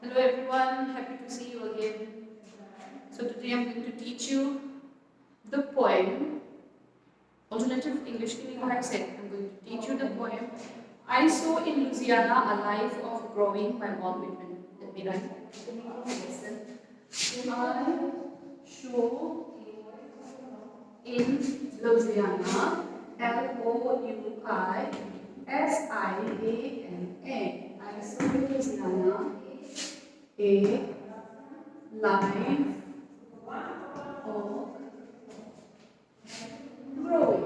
Hello everyone, happy to see you again. So today I'm going to teach you the poem, alternative English meaning I said. I'm going to teach you the poem I Saw in Louisiana, A Life of Growing by Walt Whitman. Let me write it. I saw in Louisiana, Louisiana. I saw in Louisiana a life of growing.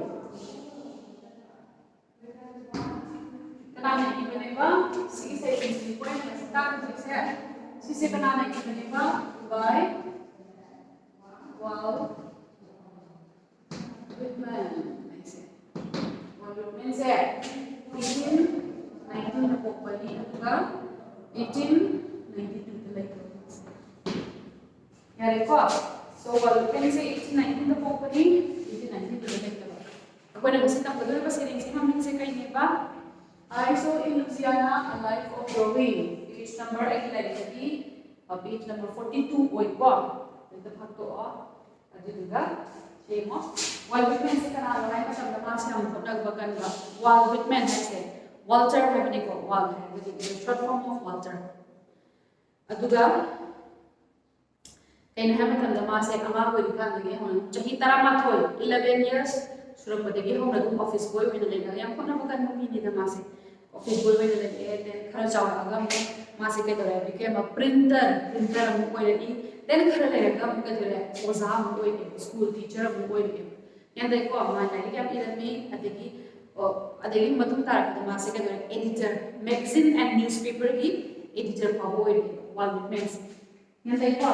Kanana ibanewa sige sa isip ko na sa takot siya. Sisi kanana ibanewa by Walt Whitman. Walt Whitman said 1819 na po pali atuga 1892 talaga. Yari ko. So Walt Whitman say 1819 na po pali 1892 talaga. Ako na kasi tapos doon ba sining sihamin sa kay niba? I Saw in Louisiana, A Life of Growing. Page number 11, page number 42, oy ko. Ito pagto aduga. Siya mo. Walt Whitman sa kanalo ay masamdaman siya mo nagbagan ba. Walt Whitman say Walter habni ko. Walt with the short form of Walter. Aduga. Kaya na masamdaman siya ang ako ikan lagi hon. Chahi taramathoy 11 years. Surang badagi hon nagum office boy win lega. Yang ko na bagan mo mini na masi. Office boy win lega. Then khara chawa agam masi kay dore became a printer mo koy ready. Then khara lega mo kay dore oza mo koy school teacher mo koy ready. Yang dai ko ama na lega ilan mi adegi matum tar ka masi kay dore editor magazine and newspaper ki editor pa boy Walt Whitman. Yang dai ko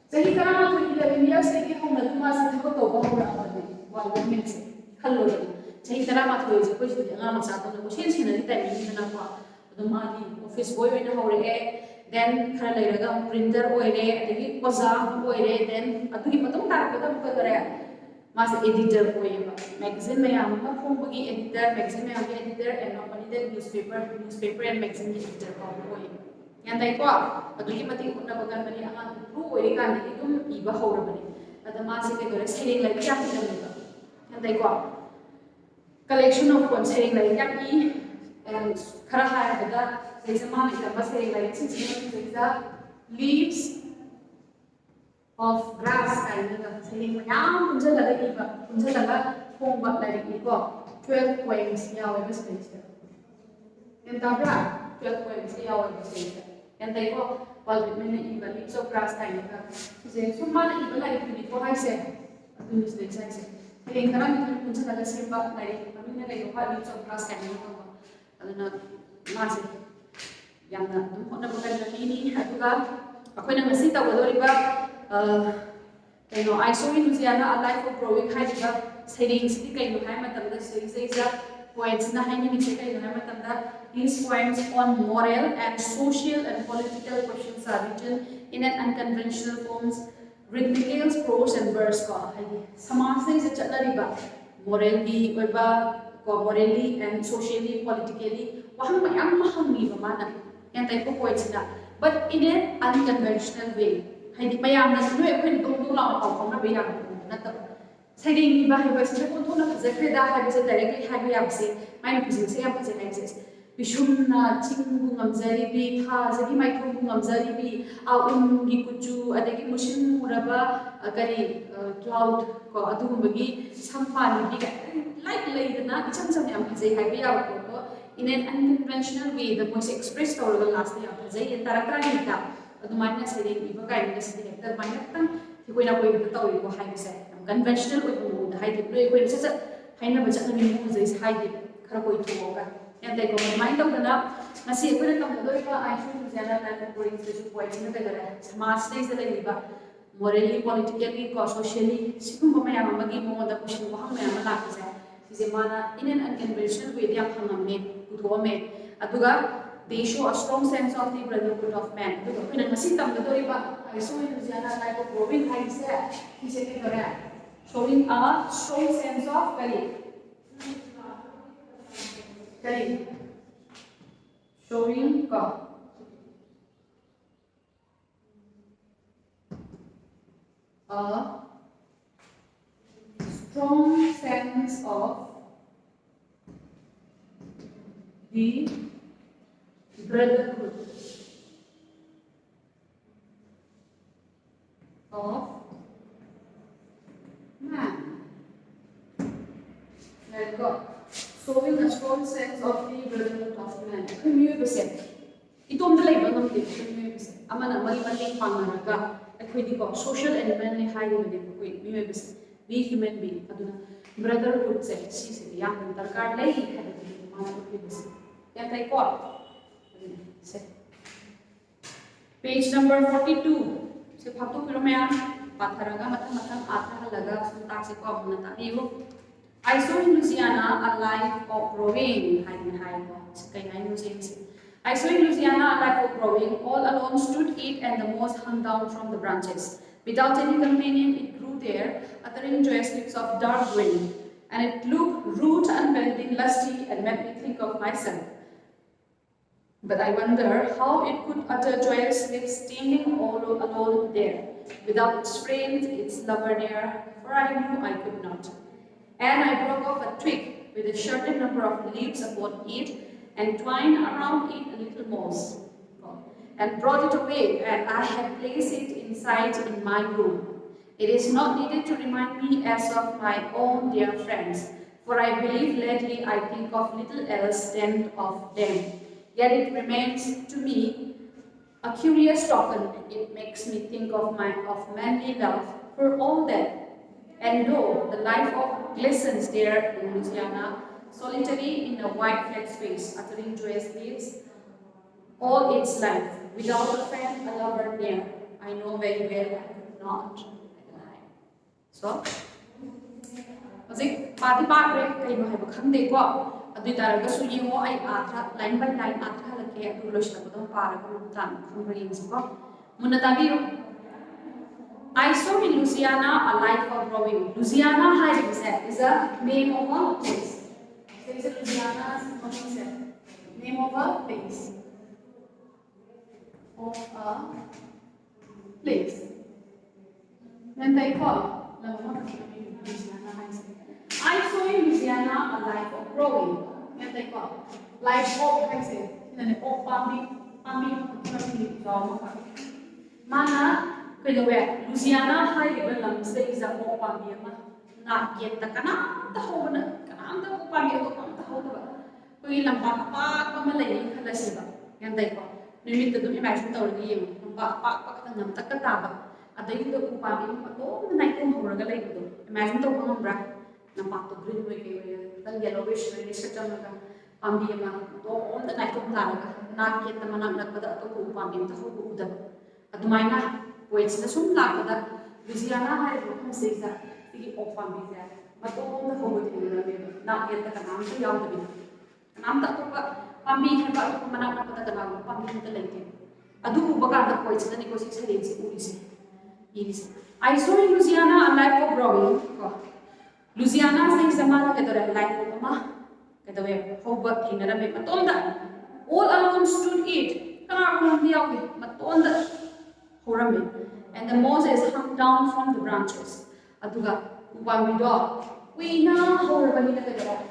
sahi kana mo 11 years lagi hon na masi thako to ba ho ra Walt Whitman se hello chahi tara ma thoi je koi ju nga ma sa to ko shen shen ni tai mi na ko ado ma di office boy na hore e then khara lai raga printer oi re adegi oza oi re then adu ki matum tar ko ko kare ma se editor oi ba magazine me am ma phone bagi editor magazine me am editor and company the newspaper and magazine editor ko oi yan dai ko adu ki mati unna bagan mani anga ru oi kan ni dum iba hore mani ada ma se ke dore selling lai kya ki ba yan dai ko collection of poems saying like yaki and khara hai bada sai zaman ila bas saying like since the leaves of grass kind of saying mayam punja laga phong ba like ni ko 12 poems yawe bas page and tabra 12 poems yawe bas page and they go Walt Whitman iba leaves of grass kind of say sumana iba like ni ko hai se atu ni sai se Kaya karang itu punca daga simba lai kami na lai ko leaves of grass kan ko aduna masi yang na tum na bukan na ini atuga ako na ngasi tawdori ba kaino I Saw in Louisiana, A Life of Growing hai diba saying sidi kaino hai matam da saying sa poems na hai ni kaino hai matam da these poems on moral and social and political questions are written in an unconventional forms rhythmical prose and verse ko hai samaj se chatna morally oiba ko morally and socially politically wahang mayam mahangi ba mana yan type of poets na but in an unconventional way hai di mayam na no ekoi dong la ma paw na ba yang na ta sai ding ba hai ba se ko to na zakre da hai se directly hai ba se mai na physics se ya pa se hai se Bishumna chingbu ngamzari bi kha zagi mai thong ngamzari bi a gi kuchu adagi mushin muraba kari cloud ko adugumagi sampani bi like laidana icham sam yam phajai hai bi yaw ko in an unconventional way the voice expressed or the last yam phajai tarakra ni ta adumanya sere bi ba kai ni sere ta mai tan thikoina koi bi tawi ko hai se conventional oi bu da hai de play ko se hai na ba chak ni mu jai hai de khara koi thu ka and they go mind of the nap. I see a good come to the I should Louisiana and according to the points in the smart states that they live morally, politically, socially, Sikumaya Magi Mo, the Pushin Mohammed Malaka, is a mana in an unconventional way, the Apamame, Utuame, Atuga, they show a strong sense of the brotherhood of man. When I sit down the Doriba, I saw in Louisiana like a growing high set, he said, showing a strong sense of value. Showing a strong sense of the brotherhood of man. Let go. Showing a strong sense of the brotherhood of man. Itom dalay ba ng tip? Ama na mali-maling pangaraga. At pwede ko, social element ni high mo din ko. Be human being. Aduna, brotherhood sa si yang tarkar lay kada din mga pwede. Yan tayo ko. Page number 42. Si Patu Pilomaya, Patharaga Matamatam Athalaga, Taxico, Natario. I saw in Louisiana a life of growing. I saw in Louisiana a life of growing. All alone stood it, and the moss hung down from the branches. Without any companion, it grew there, uttering joyous lips of dark green. And it looked rude and bending, lusty, and made me think of myself. But I wonder how it could utter joyous lips standing all alone there, without its friend, its lover near, for I knew I could not. And I broke off a twig with a certain number of leaves upon it, and twined around it a little moss, and brought it away, and I had placed it inside in my room. It is not needed to remind me as of my own dear friends, for I believe lately I think of little else than of them. Yet it remains to me a curious token. It makes me think of manly love for all that. And though the life of glistens there in Louisiana, solitary in a wide flat space, uttering joyous leaves, all its life, without a friend, a lover near, I know very well I could not. So, Azik, Pati Pakre, kayo hai bakhande ko. Adu taraga su yimo ay atra line by line atra lake adu loshna ko dong para ko tan khumri ko. Muna tabiyo. I saw in Louisiana a life of growing. Louisiana is a name of a place. So is Louisiana's name of a place. Of a place. Then they call I saw in Louisiana a life of growing. Then they call life of Mana Louisiana high lamse is a more pambiama. Not yet the canam, the hona, canam, the pamio, the hoda. We lampa Malay, Kalasiva, and they call. Limit the imagine the game, Pak and Takataba. At the end of Upami, all the night on Horagalago. Imagine the Hombra, Nampato Greenway, the yellowish, Pambiama, all the night of Taraga, not yet the Manaka, but the Upami, the Huda. At the Mina. Which the sum lakada, Louisiana had become Caesar, the Opam there, but all the whole thing, not yet the Kanam to young to be. And I'm the Pambi about the Manaka Pambi the lady. Adu Bagada poets the negotiations easy. I saw in Louisiana a life of growing. Louisiana thinks the mother get a life of Ma, get away, Hobart, Kinarabe, Matonda. All alone stood it, Kanam the Yawi, Matonda. And the Moses hung down from the branches. Atuga, Upamido. We now hold a little bit of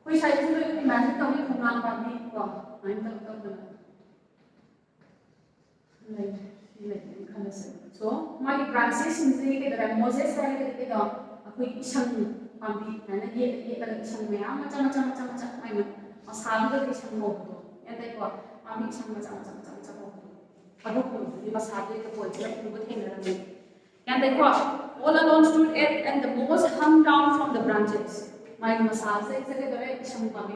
which I do imagine coming from Pambi. So, my branches in the Moses had a quick chung Pambi and a year chung me. I'm a salad is a moto. And they got Pambi chung. You must have the poetry with him. And they crossed. All alone stood it, and the moss hung down from the branches. My massage is a very champami,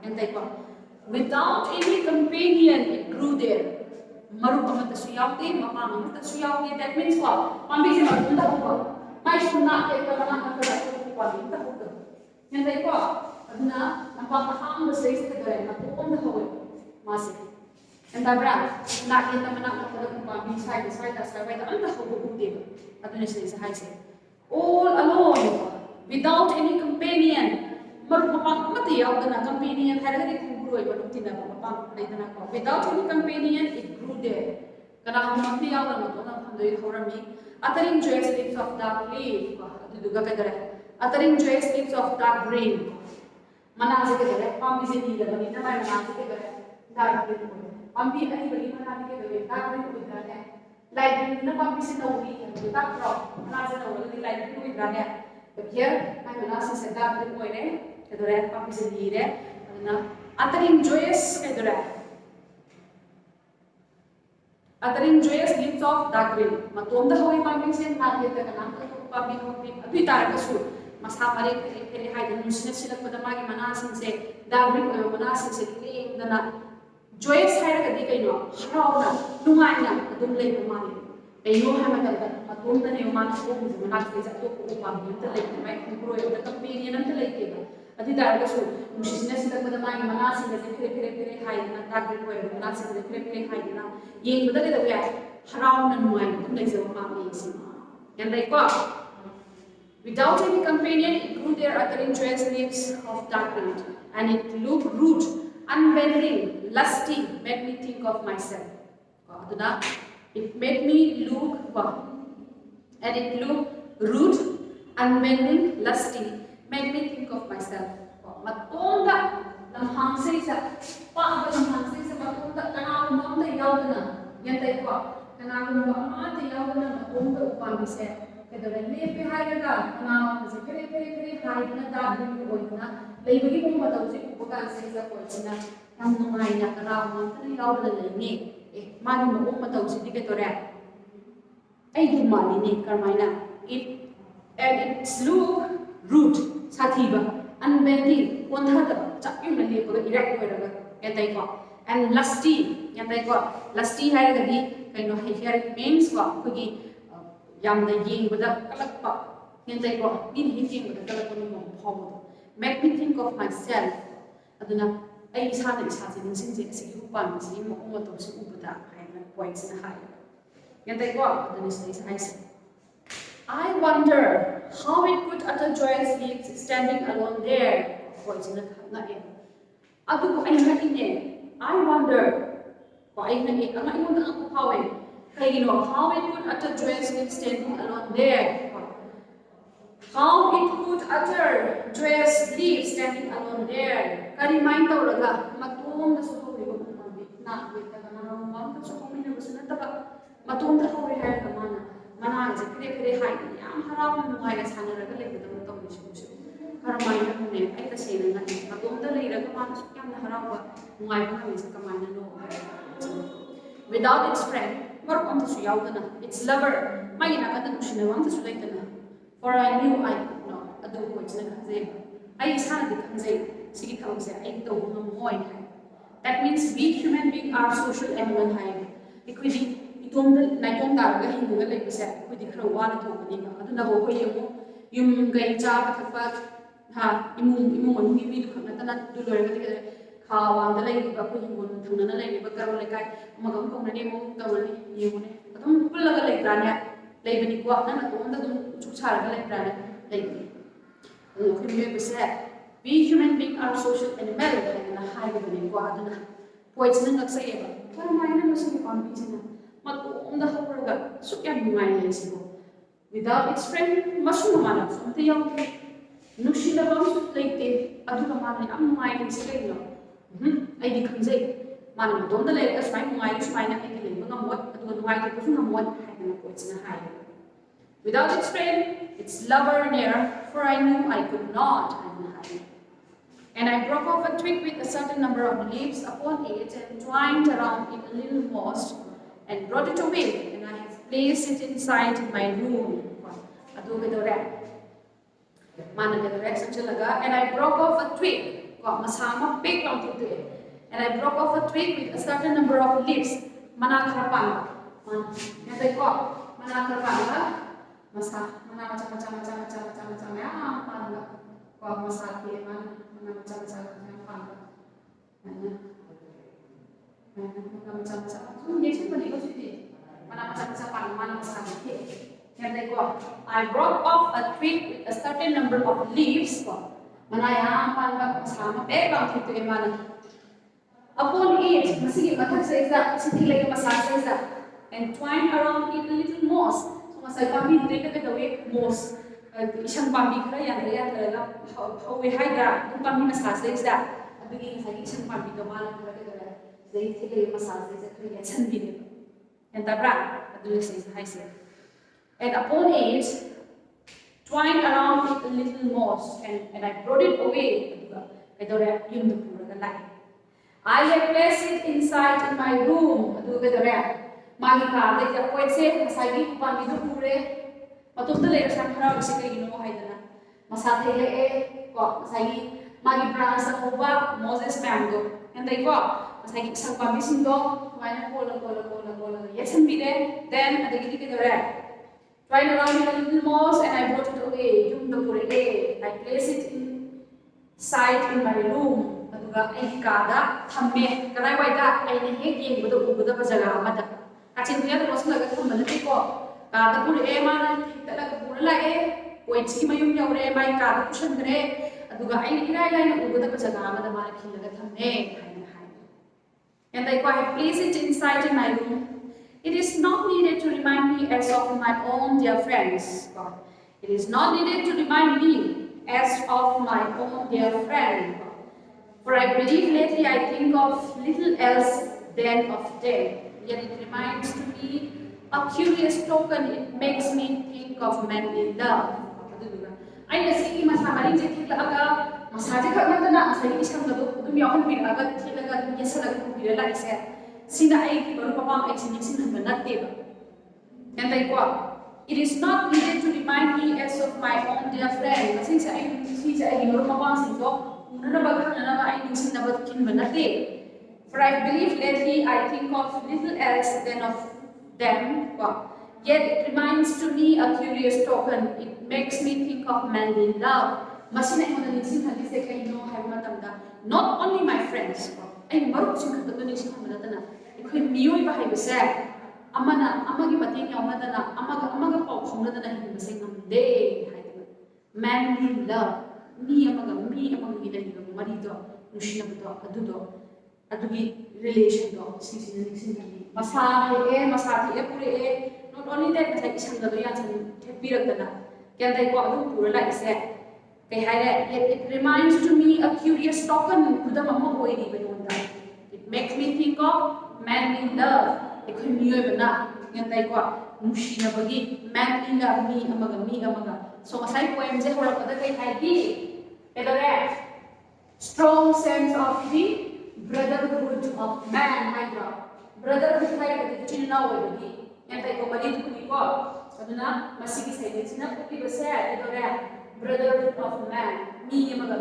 and they crossed. Without any companion, it grew there. Marupamata Suyauti, Mamamata Suyauti, that means what? Pambi is not in the hooker. My should not get the Manaka in the hooker. And they crossed. Aduna, napakahang says the gray, on the whole, Masi. And the brand, not yet the Manaka beside the side, that's why the whole table. Aduna says, I say, all alone, without any companion. Marupamati of the companion had a Grow but Tina Papa Latanako. Without any companion, it grew there. Kanahumati Yalamatona from the Horami, uttering joyous lips of dark leaf, uttering joyous lips of dark green. Manazika, Pump is in either, but in the Manazika, dark green. Pumpi anybody, Manazika, dark green with that. Light green, the pump is in the week, the dark rock, Manazika, the light green with that. But here, my Manas is a dark green way, the red pump is in the air, uttering joyous, uttering joyous lips of dark green. Matom the Holy Pumping Saint, not yet the Kanaka Pumping, a bit arcasur. Must have a very high nuisance for the Magi Manas and say, dark green or Manas and say, the joyous hair at the Kano, Harona, Lumina, the Dumlake money. They know how Matom the new man homes, Manas is a Pumping, the lake, right? Grow the companion and the lake. At the Dargasu, she's nested with the Magi Manas and the very high and dark green way, Manas and the very high now. Ying with the little way, Haroun and wine, the place of Mammy. And they go. Without any companion, it grew there uttering joyous leaves of dark green, and it looked rude, unbending, lusty, made me think of myself. It made me look, and it looked rude, unbending, lusty, made me think of myself. Matonda, the Hansisa, Papa the Hansisa, Matonda, Kanam, the Yaldana, yet they walk, Kanam, the Yaldana, Matonda, Upami. The leaf behind the dark, now is a very high in the dark oina. They begin with those Upukan says a poison, and no mind around 3 hours a day. A man of Umatos indicator. I do money, Carmina. It and its look, root, sativa, unbending, 100, chucking the leaf of the erect and they got. And lusty, and they got. Lusty had a deep kind of hair means for cookie. Yam the ying with a color and they got in hitting with a color power. Make me think of myself. Aduna, I had it has in since you pumps in Motos Ubuda and points in high. And they got the next I said, I wonder how it could utter joyous leaves standing alone there. Points in the Adu, I wonder why I'm not going to power. You know, how it could utter joyous lips standing alone there. How it could utter joyous lips standing alone there. Karimain tauraga, matum the suho not with the Kanam, the Suhomi was another matum the Holy Hair Kamana. Mana is a pretty high, Yam Haram and Wise Hanna with the Motomish. Karamain, I the same, matum the later Kamana, Yam Harawa, my mom is a command no. Without its friend, its lover, my for I knew I could not. A dog was I had the that means we human beings are social animal. Equity, it only Nikon Darga Hindu like we said, with the Krawana to Aduna, you get job ha, imun, we do not do together. How the lady of the lady, but girl like I, Magam, name of the you. I don't pull like Rana, Labany Quatna, on the Chuchar like Rana, lady. We said, we human beings are social animals and a high living Guadana. Poison of say, what am I never on beating? But on the whole, so can be without its friend, Masumana, from the young Nushila Bams, like Aduna, I'm minding straight. I become say, Man, don't let us find my spine and living on what would white person on what points in a high. Without its friend, its lover near, for I knew I could not hide. And I broke off a twig with a certain number of leaves upon it and twined around it a little moss and brought it away, and I have placed it inside my room. And I broke off a twig. And I broke off a twig with a certain number of leaves. Manakarapanga. And I got Manakarapanga. Masa, macam ya, kau masak dia mana macam dia sih beli kau sih mana masak dia. And they got I broke off a twig with a certain number of leaves. Mana ya, mana sama, bang itu mana. Upon it, masigi mathak sa isa, masigi lagi massage sa isa, and twine around it a little moss. So masay pambi dito ka gawin moss. Isang pambi kaya yan talaga hawi hydra, kung pambi massage sa isa. Abigay sa isang pambi kamalan ka talaga. Dahil sila yung massage sa isa kaya san bin. Yan tabra, adulo sa isa haise. And upon it, twine around it a little moss, and I brought it away. Ito rin yung dupura ka lahi. I have placed it inside in my room. Ito ito rin. Magi ka, dahil ako ito masagi upang ito pure. Matutulad ito siyang harap kasi kayo ginawa kayo na. Masatay ko, masagi magi brand sa kuba, Moses mango. Yan tayo ko, masagi isang pambisin ko, kumain na kola. Yes, and be there. Then, ito ito rin. Twine around it a little moss, and I brought it away. Yung dupura I placed it inside in my room. Aduga ay kada thamme kanai waida ai ne hek yeng budo budo ba jaga amada kachin tuya to wasna ga thum manati ko kada pur e mana tala ga pur la e koi chi mayum yaure mai kada kushan gre aduga ai ne ira ila ne budo ba jaga amada mara khil ga thamme hai and I quite place it inside in my room. It is not needed to remind me as of my own dear friends. God, it is not needed to remind me as of my own dear friend. For I believe lately I think of little else than of them. Yet it reminds to me a curious token. It makes me think of manly love. I see masamarin jeti laga masaje kagna na asai isam lado dumi akon pinaga thilaga dumi yesalaga dumi la ise sina ai ki baru papa ai sin sin natte ba and I go it is not needed to remind me as of my own dear friend since I baru papa sin do for I believe lately I think of little else than of them. Yet it reminds to me a curious token. It makes me think of manly love. Not only my friends, manly love. Mi amaga ginahilo marido nushinabdo adugi relation do sisi masati pure not only that but isang do yan san thepirag dana kaya dai ko adu pura la ise kay haida it reminds to me a curious token kudam amma hoy ni bayonda it makes me think of manly love ekoi miyoy bana kaya dai ko nushinabagi manly love mi amaga so masai poem je horak kada kay haidi strong sense of the brotherhood of man, my God. Brotherhood like the China way, and I go Mali to Nico. Aduna, Masiki said, it's not to be said, brotherhood of man, me amaga,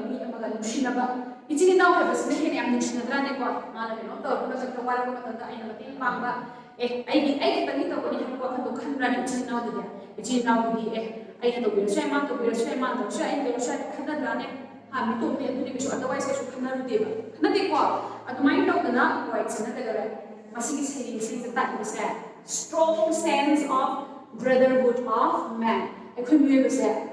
Shinaba. It's in now have a smithing and Shinadraneko, Malano, because of the Walla and the Mamba. I get a little bit of what to come running to know the day. It's in now the I had a will shame out of your shame out of shame, they were shut Canada. I'm told me to do otherwise I should come out of nothing what at the mind of the not quite another Masiki saying that was said. Strong sense of brotherhood of man. I couldn't ever say,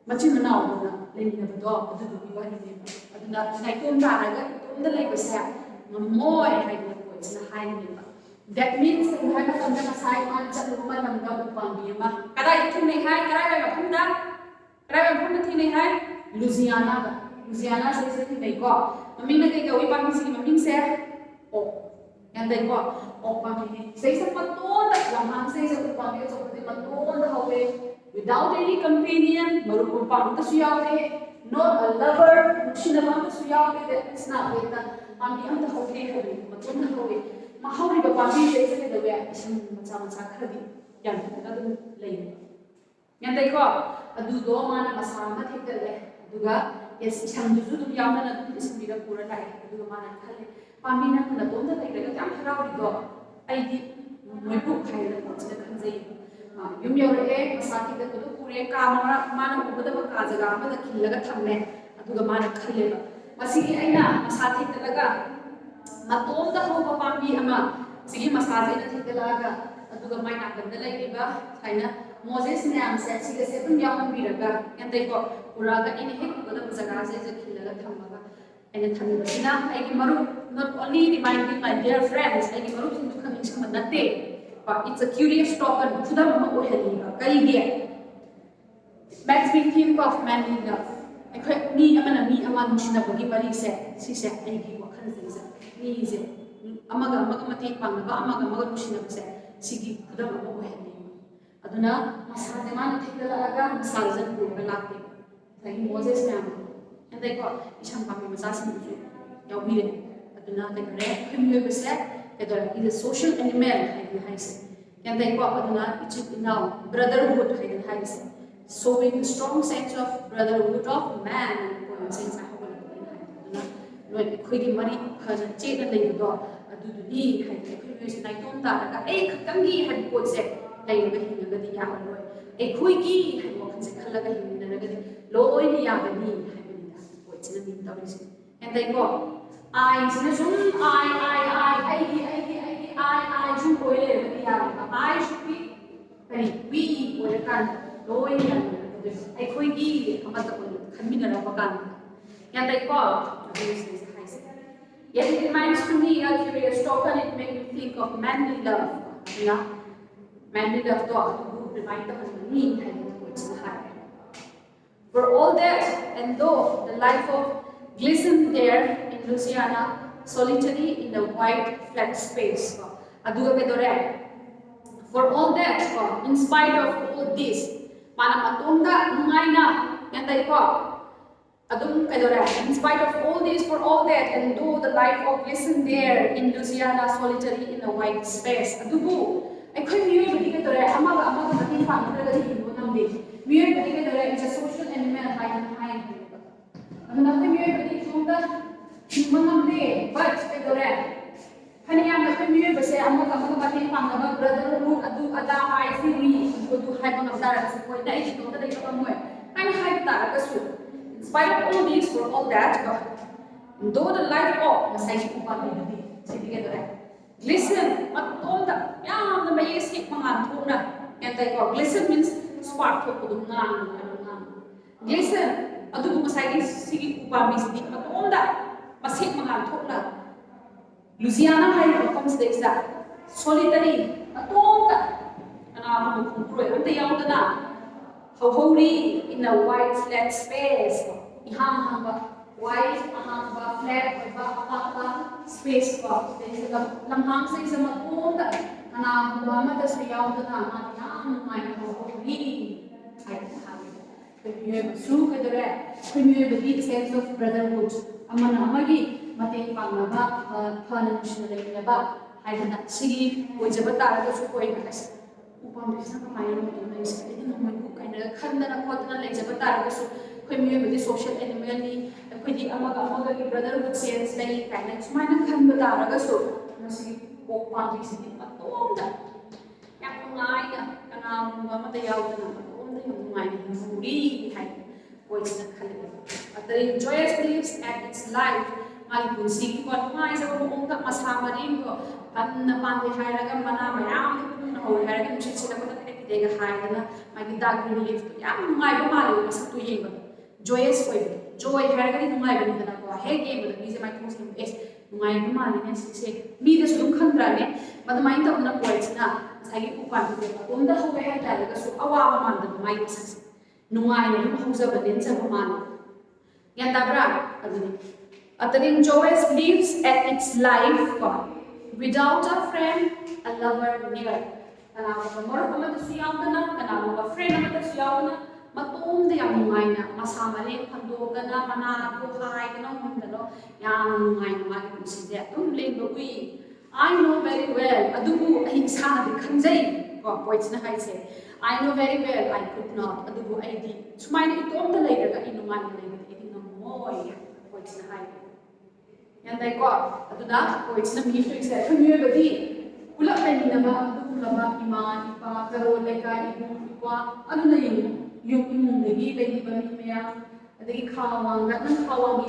but you know, letting the dog to do what he did. I do not like the lake was said, no more I had the voice in the high neighbor. That means that you have to come aside on the woman and go to Pambima. Can I tell me high? Can I have a Punda? Louisiana says that they got. I mean, they go, if I'm missing, say, oh, and they got, oh, Pammy says a paton, Laman says a Pammy over the Maton, the Haway, without any companion, Marupu Pam the Suyawe, not a lover, Shinaman the Suyawe, that is not with the Pammy on the Haway, Maton the Haway. Mahawi the Pammy says that the way is Sakadi, young, another lady. And they got a Dudoma Masama take the leg. Yes, isang dudu tu yaw na natin isang bila pura lai duga mana khale pamina na ton da lai ga am harau ri do ai di moi bu khai la ko china khan jai yum yaw re masaki da ko pure ka mana ko da ka jaga ma da khil ga thamne aduga mana khale ba masigi aina masaki da laga matom da ho ba pambi ama sigi masaki da thik da laga aduga mai na kan da lai ba thaina Moses ne am se sigi se pun yaw bi raga and they got Uraga in a hip of the Zagaze, the killer Tamaga. ꯑꯩꯅ ꯊꯝꯃꯤꯕꯁꯤꯅ ꯑꯩꯒꯤ ꯃꯔꯨꯞ not only reminding my dear friends ꯑꯩꯒꯤ ꯃꯔꯨꯞꯁꯤꯡꯁꯨ ꯈꯪꯅꯤꯡꯁꯤꯡꯕ ꯅꯠꯇꯦ it's a curious token ꯈꯨꯗꯝ ꯑꯃ ꯑꯣꯏꯍꯜꯂꯤꯕ ꯀꯔꯤꯒꯤ makes me think of manly love ꯑꯩꯈꯣꯏ ꯃꯤ ꯑꯃꯅ ꯃꯤ ꯑꯃ ꯅꯨꯡꯁꯤꯅꯕꯒꯤ ꯃꯔꯤꯁꯦ ꯁꯤꯁꯦ ꯑꯩꯒꯤ ꯋꯥꯈꯜꯁꯤꯡꯁꯦ ꯃꯤꯁꯦ amaga mateng pangnaba amaga nushinabase sigi khudam ama oihali aduna masade man thidalaga masaljan purga lakte like Moses ma'am and they got isham pami masasin ju yawire aduna they re khimwe base kedor is a social animal haise and they got aduna it now brotherhood haise showing the strong sense of brotherhood of man and sense of Lord, khoi mari khana chena leido aduduni hai khoi se nai tom ta ka ei khatam gi hai pot se leiga hinga ga di ya loi ei khoi gi hai mo khan se khala ga hinga na ga di loi ni ya ga ni hai ni da pot chena ni ta ri se and they go I sna zum I zum koi le ga di ya I should be kari we or kan loi ya ei khoi gi amata ko khanmi na ra ba kan and they go Yet it reminds to me a curious token, it makes me think of manly love. Manly love to remind of me which is high. For all that, and though the life of glistened there in Louisiana, solitary in the white flat space. For all that, in spite of all this, Manamatunda Numaina, and they in spite of all this, for all that, and though the life of listen there in Louisiana, solitary in a white space, adubu, I couldn't hear the ticket amaga the is a social animal high and high. And nothing here but it's but Haniam the community say amaga brotherhood adu ada I see we go to heaven of that support that is not the I'm high that in spite of all this, for all that, though the light of Masai Kupami, listen, but all the young the Mayasi Mamantuna, and they go, listen means spark to Kudunan. Listen, Adu Masai Sigi Kupami, but all that Masik Mamantuna. Louisiana High comes the exact solitary, but all that, and I'm the Yaldana. Holy in a white flat space. White flat space. Lamhang says a matonda, and I'm Muhammad as the Yaldana, my holy. I have it. You have a true the sense of brotherhood. Amanamagi, Mate Pangaba, Panamishaba, I did not see which of a target to point us. Upon this, my own Kandana Kotana Lejaba Targasu, community social animal, Pudi Amaga brotherhood sense, like kind of Smana Kambataragasu, Nasi Opan City, Matonda. Yapunaya, Kanam, Mamma Yaldana, only mind who really had voice the color. But the joyous lives at its life. Malipun sigi ko mai sa ko ungka masama rin ko pan na pandi hiraga mana mayam na ho hiraga nung sila ko na pinakitega hiraga may dag relief to yam ngai ba mali masak to yeng joyous joy hiraga ni ngai ba ni na ko he game ba ni se mai ko sim es ngai ba mali ne se mi da su khandra ne mad mai ta na ko na sai ko pan ko unda ho ha ta ga su awa ba man da mai masak ngai ne ho sa ba den sa ba man yan ta bra aduni Atadin joyous lives at its life without a friend, a lover near. Kanawa more kama to siyawna, kanawa friend kama to siyawna, matum de yang ngaina, masama rin pagdoga na manako kahit anong mundalo, yang ngaina magkunside. Tumling ui, I know very well. Adubu ay sana di kanjay. Points na hay say. I know very well. I could not. Adubu ay di. Sumay na ito ang talaga ka inuman na ito. Ito na moy. Points na hay. And they got it's not me to say, community. Ulap na nila ba, iman, ipa, karo, leka, ipa, ano na yung imong nagi, lagi ba ni maya, lagi kawang, nang kawang,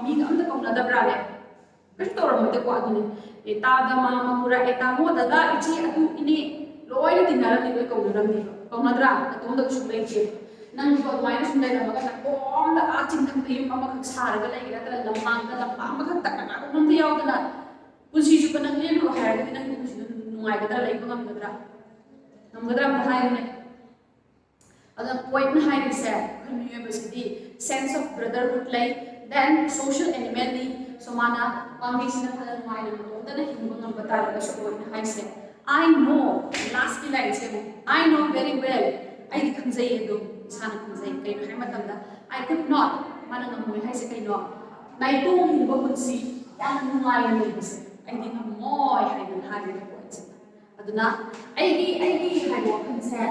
mi ang dakong nadabrale. Kasi toro mo ko ano ni, tada mamamura, mo, ichi, atu, ini, loy na dinara nila ikaw naram nila. Kung nadra, atong nagsublay siya. nang ko mai sum dai ma ka ko da a chin thang yu ma ma khak sar ga lai ga ta lam mang da lam ma khak ta ka ko nang yaw da pu si ju pa nang len ro ha ga nang ku si nungai ga da lai ba ngam ga dra ma hai ne ada point na hai se khun university sense of brotherhood lai then social element so mana pami sina phala mai na ko da na hin ngam ba ta ga so point na hai se I know last line se I know very well I khang jai do sana khang jai kai na hai matam da I could not mana ngam moi hai se kai no nai tu hin ba kun si yang nungai ni se ai di ngam moi hai na hai ni point se aduna ai gi hai bo kan se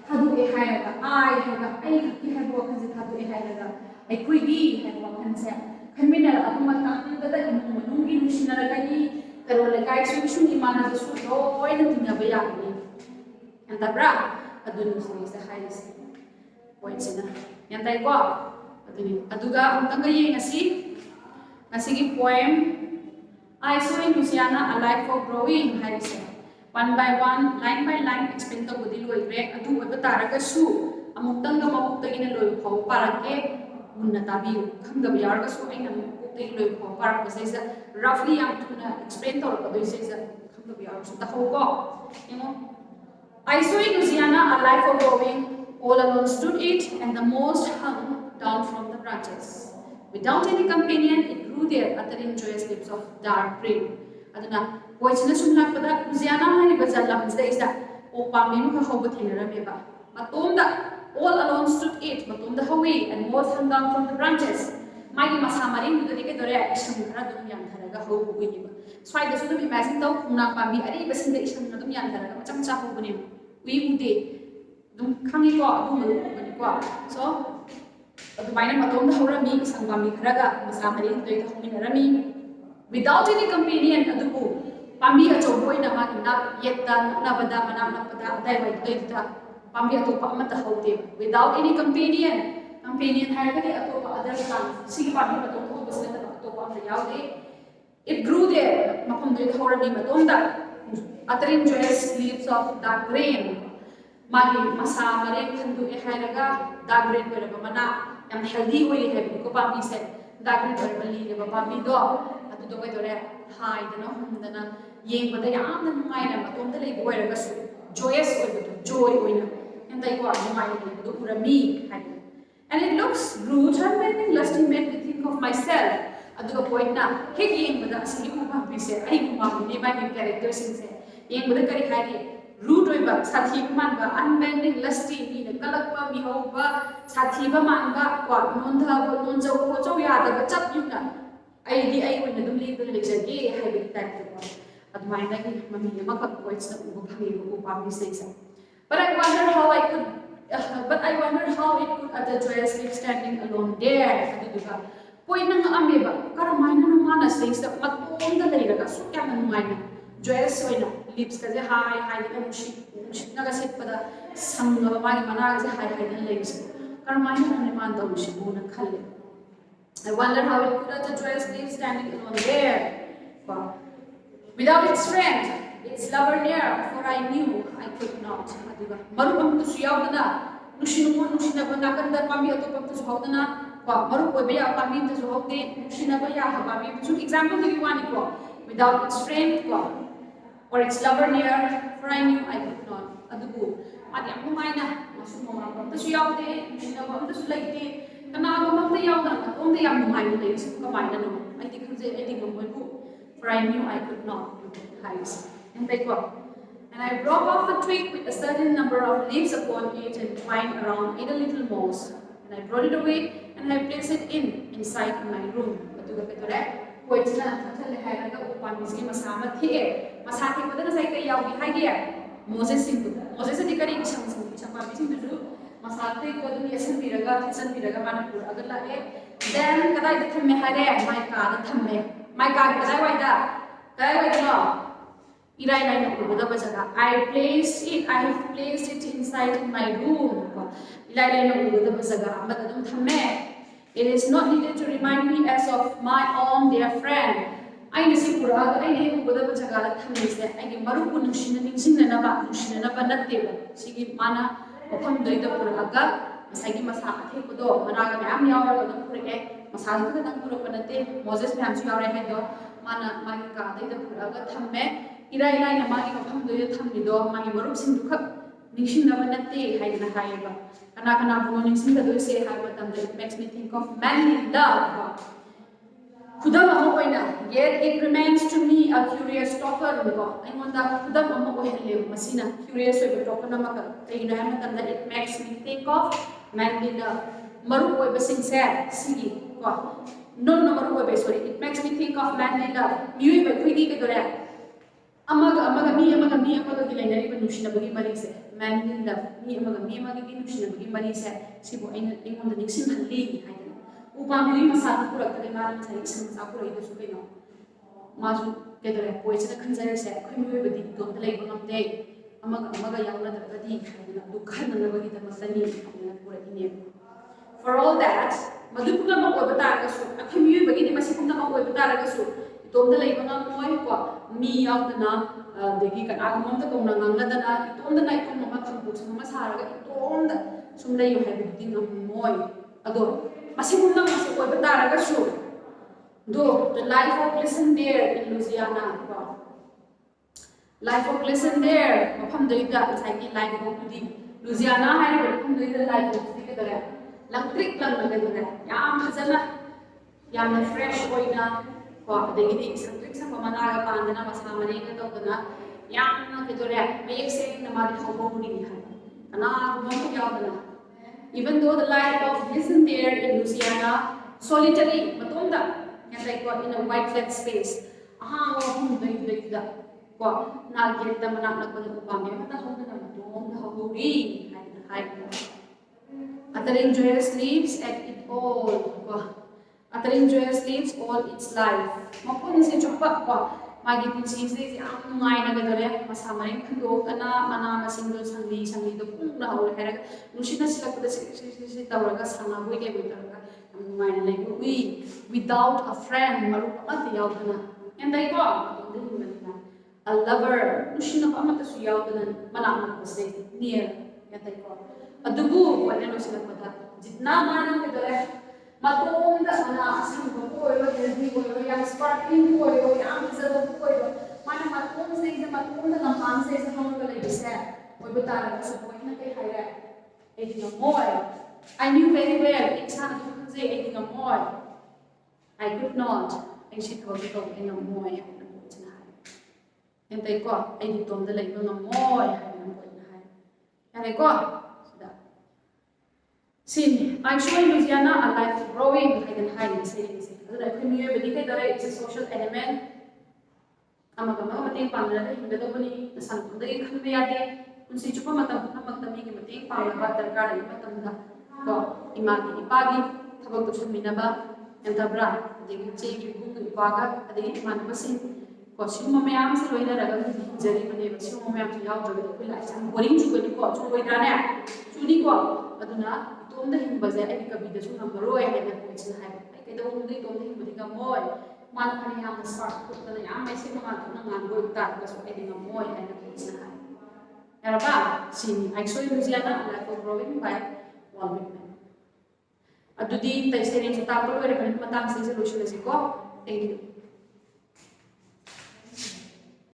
hadu e hai ga ai ha ga ai ki hai bo kan se hadu e hai ga ai kui gi hai bo kan se kan mina apu ma ta ta da mu nung gi nushina ga ni karo le kai su su ni mana su do oi na tinga ba ya ni anta bra adun ni se hai se point se na yan dai ko aduni aduga ang ga yeng ngasi gi poem I saw in Luciana a life for growing hai se one by one line by line explain to budi loi re adu ba taraga su amuktang ga mabukta gina loi phau parake munna tabi khangda ba yar ga su ai nam ko loi phau parak ba sai sa roughly am tuna explain to ko doi sai sa khangda ba yar su ta ho go I saw in Luciana a life for growing all alone stood it and the most hung down from the branches without any companion it grew there uttering joyous lips of dark green aduna poisna sumna pada Luciana hai ba jalam sai sa o pami mu kha hobu thinara me ba matomda all alone stood it matomda hawi and most hung down from the branches magi masa maring du dike dore isam khara dum yang tharaga hobu ni ba swai da sudum imagine tau khuna pami ari basin da isam dum yang tharaga macam cha hobu ni wi ude dum khangi ko dum ni ko so adumai matomda horami isam pami kharaga masa maring doi da homi narami without any companion adubu pambi a choboi na ma na yetta na bada mana na pada dai wai dai ta pambi to pa ma ta hote without any companion hai ga to pa other plant si pambi to ko bas na to pa ma yaw de it grew there mapam doi thora ni matom da uttering joyous leaves of dark green magi masa mare khandu e hai ga dark green ko ba mana yam healthy oi hai ko pambi se dark green ko ba li ba pambi do do kai dore hai dana hundana yeng bada yam na ngai na matom da lei boi ra su joyous oi bu joy oi na and dai ko ngai ni bu pura mi hai and it looks rude and when lusty made me think of myself aduga point na he yeng bada asli mu ba bi se ai mu ma ni ba ni character sin se yeng bada kari hai ni rude oi ba sathi man ba unbending lusty ni na kalak ba mi ho ba sathi ba man ba ko non tha bo non jau ko jau ya da ba chap yu na ai di ai when dum li dum lecture ge hai bit that to admai na ki mami ma ka points na ubo phangi ko pa mi sei sa but I wonder how it could at the joyous sleep standing alone there aduga point nang ame ba karamai na mana sei sa matom da lei ra su kya man mai na joyous hoina lips ka je hai da mushi na ga set pada sanga ba mai mana ga je hai da lei sa karamai na ne man da mushi bu na khalle I wonder how it could have the joyous sleep standing alone there. Without its friend, its lover near, for I knew I could not. Marupam to Suyavana, Nushinaba Nakanda Pami Otopam to Suhodana, Marupabea Pami to Suhote, Nushinabaya Habami. So, example if you want to go. Without its friend, or its lover near, for I knew I could not. Adubu, Madiakumina, Masumama, the Suyavde, Nushinaba, the Sulaite. Kana ba ma yaw na om de yam mai le su ka mai na no I think for I knew I could not hide and they go and I broke off a twig with a certain number of leaves upon it and twined around it a little moss and I brought it away and I placed it inside my room atuga petore poichna thale hai na ka upan biski masama the masaki padana sai ka yaw gi hai gi Moses di kari isang pa bising du masate ko dum yesan biraga manapur agala e then kadai da thame hare mai ka da thame mai ka kadai wai da no irai nai no ko da bajaga I have placed it inside my room irai no ko da bajaga amma da dum thame it is not needed to remind me as of my own dear friend I nasi pura I ne ko da bajaga la thame se I ge maru ku nushina na ba natte ba sigi mana Opam doi da puraga masai masa athe kodo managa myam yaura ga purake masal ka nang purok panate Moses myam chu yaura he do mana magi ka dai da puraga thamme irai lai na magi mafam do yo thamni do magi marup sing du khak ningshin na banate hai na hai ba kana kana bu ningshin da do se hai matam de makes me think of manly love khudam ama oina yet it remains to me a curious talker ko aingonda khudam ama ohele masina curious oi talker na maka taina ha matam da it makes me think of manly love maru oi basing se sigi ko non no maru oi sorry it makes me think of manly love miui ba khudi ke dore amaga mi amaga gi lainari ba nushina bagi mari se manly love mi amaga gi nushina bagi mari se sibo aina ingonda ningsin halli hai upam ni masa purak tade maran sai isam sa purai da su kaino masu kedore poise na khanjare se khoi badi dom lei bangam de amaga yauna da di na dukhan na bagi da masani na pura ine for all that madupula ma ko bata ga su akhoi bagi ni masi kumna ma ko bata ga su dom lei bangam moi ko mi yauna degi kan agmam ta komna ngangla da na itom da nai kom ma thampu ma sara ga itom da sum lei yo habi ding moi ado masih masih kau betar agak su. Do the life of listen there in Louisiana. Life of listen there. Mafam dari da sai life of di Louisiana hai mafam dari da life of di kedara. Lang trik lang kedara. Yang khazana yang fresh oina. Ko degi di isang trik sa pamanaga pa andana masama ni ka to na yang kedara. Mayek se namari hobo ni hai. Ana mo ko yaw na. Even though the life of listen there in Louisiana, solitary, matonda, and like what in a white flat space. Aha, oh, the what not get them not like the Ubami, but the whole the Hoguri, uttering joyous leaves at it all. Uttering joyous leaves all its life. Mapun si Chupa. Magi punsi se ang ngai na gadore masama rin khudo kana mana masing do sangi do pung na hol hera nushina sila kuda si tawraga sana boi ke boi targa ang ngai na lai ui without a friend maru amati yaw dana and dai ko a lover nushina pa amata su yaw dana mana ko se near ya dai ko adubu wala no sila kuda jitna mana gadore matom da mana asing ko yo healthy ko yo yang sparkling ko yo yang zero ko yo mana matom se je matom da naman se hom ko lai se oi batara ko so ko na kai haira edinga moi I knew very well exam ko je edinga moi I could not and she told me to edinga moi and tai ko edin tom da lai no moi and I ko Sin, I'm showing Louisiana a life growing hidden high in savings. The community is a social element. Amagama mating pangala hindi daw ni nasan kundi kanbayade kung si chupa matam na magtami ng mating pangala darkar ay matanda ko imagi ipagi tabag to minaba ang tabra ding chegi buku ipaga ading imana basin ko sino mayam sa loina raga jari bane sino mayam yaw jobe ko la sang boring chu ko chu ko idane chuni ko aduna tom da hin baza ai kabida chu number ai na ko chin hai ai ke do ngi tom hin badiga moy man kan ya ma start ko da ya mai se ma na ngan go ta ko so ai dinga moy ai na ko chin hai era ba sin ai so Louisiana la ko growing by one woman adudi tai serin sa tapol re kan matang se solution ko thank you